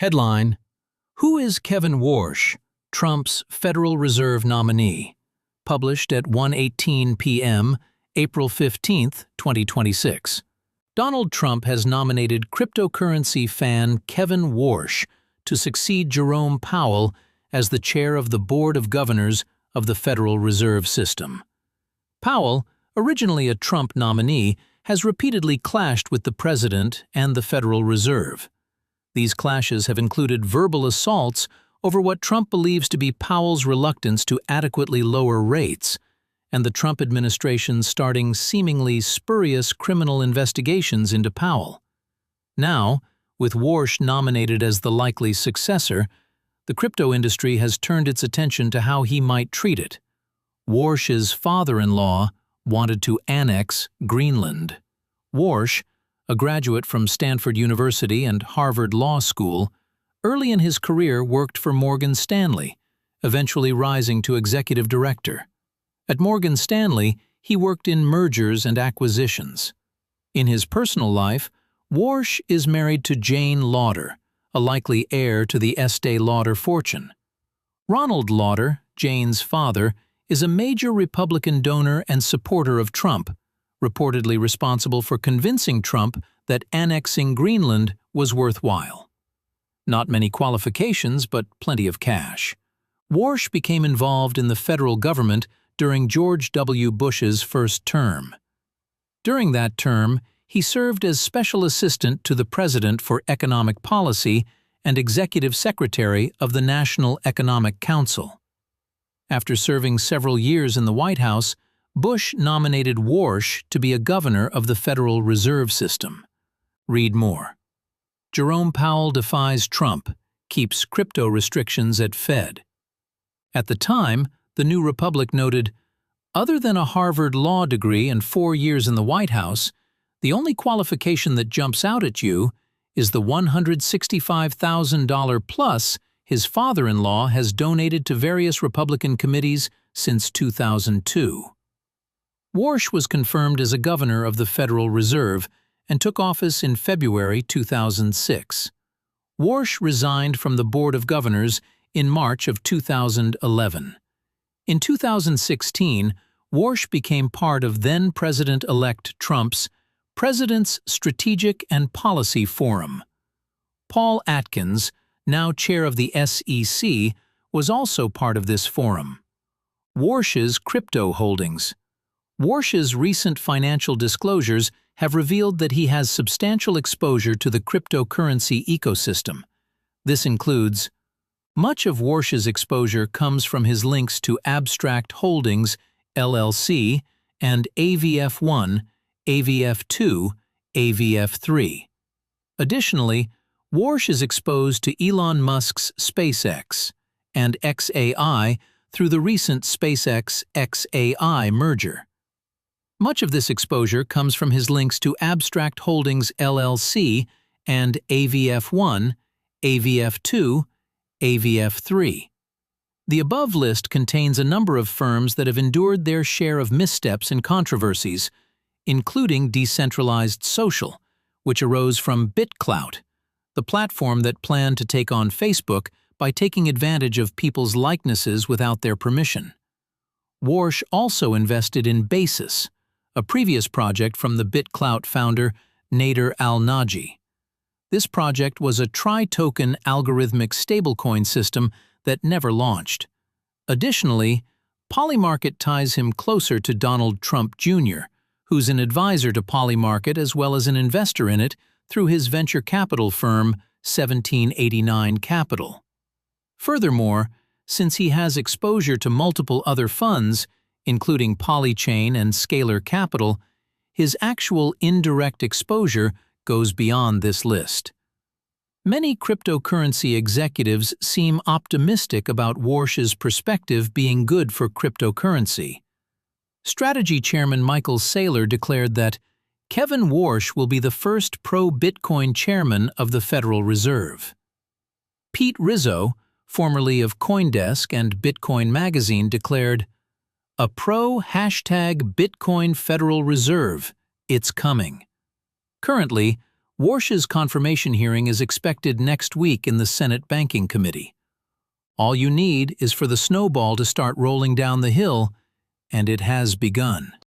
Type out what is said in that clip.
Headline: Who is Kevin Warsh, Trump's Federal Reserve nominee? Published at 1:18 p.m., April 15, 2026. Donald Trump has nominated cryptocurrency fan Kevin Warsh to succeed Jerome Powell as the chair of the Board of Governors of the Federal Reserve System. Powell, originally a Trump nominee, has repeatedly clashed with the president and the Federal Reserve. These clashes have included verbal assaults over what Trump believes to be Powell's reluctance to adequately lower rates, and the Trump administration starting seemingly spurious criminal investigations into Powell. Now, with Warsh nominated as the likely successor, the crypto industry has turned its attention to how he might treat it. Warsh's father-in-law wanted to annex Greenland. Warsh, a graduate from Stanford University and Harvard Law School, early in his career worked for Morgan Stanley, eventually rising to executive director. At Morgan Stanley, he worked in mergers and acquisitions. In his personal life, Warsh is married to Jane Lauder, a likely heir to the Estee Lauder fortune. Ronald Lauder, Jane's father, is a major Republican donor and supporter of Trump, reportedly responsible for convincing Trump that annexing Greenland was worthwhile. Not many qualifications, but plenty of cash. Warsh became involved in the federal government during George W. Bush's first term. During that term, he served as Special Assistant to the President for Economic Policy and Executive Secretary of the National Economic Council. After serving several years in the White House, Bush nominated Warsh to be a governor of the Federal Reserve System. Read more. Jerome Powell defies Trump, keeps crypto restrictions at Fed. At the time, the New Republic noted, "Other than a Harvard law degree and 4 years in the White House, the only qualification that jumps out at you is the $165,000 plus his father-in-law has donated to various Republican committees since 2002. Warsh was confirmed as a governor of the Federal Reserve and took office in February 2006. Warsh resigned from the Board of Governors in March of 2011. In 2016, Warsh became part of then-President-elect Trump's President's Strategic and Policy Forum. Paul Atkins, now chair of the SEC, was also part of this forum. Warsh's crypto holdings. Warsh's recent financial disclosures have revealed that he has substantial exposure to the cryptocurrency ecosystem. This includes: much of Warsh's exposure comes from his links to Abstract Holdings, LLC, and AVF1, AVF2, AVF3. Additionally, Warsh is exposed to Elon Musk's SpaceX and XAI through the recent SpaceX-XAI merger. Much of this exposure comes from his links to Abstract Holdings LLC and AVF1, AVF2, AVF3. The above list contains a number of firms that have endured their share of missteps and controversies, including Decentralized Social, which arose from BitClout, the platform that planned to take on Facebook by taking advantage of people's likenesses without their permission. Warsh also invested in Basis, a previous project from the BitClout founder Nader Al-Naji. This project was a tri-token algorithmic stablecoin system that never launched. Additionally, Polymarket ties him closer to Donald Trump Jr., who's an advisor to Polymarket as well as an investor in it through his venture capital firm 1789 Capital. Furthermore, since he has exposure to multiple other funds, including Polychain and Scalar Capital, his actual indirect exposure goes beyond this list. Many cryptocurrency executives seem optimistic about Warsh's perspective being good for cryptocurrency. Strategy Chairman Michael Saylor declared that Kevin Warsh will be the first pro-Bitcoin chairman of the Federal Reserve. Pete Rizzo, formerly of CoinDesk and Bitcoin Magazine, declared, "A pro-Bitcoin Federal Reserve, it's coming." Currently, Warsh's confirmation hearing is expected next week in the Senate Banking Committee. All you need is for the snowball to start rolling down the hill, and it has begun.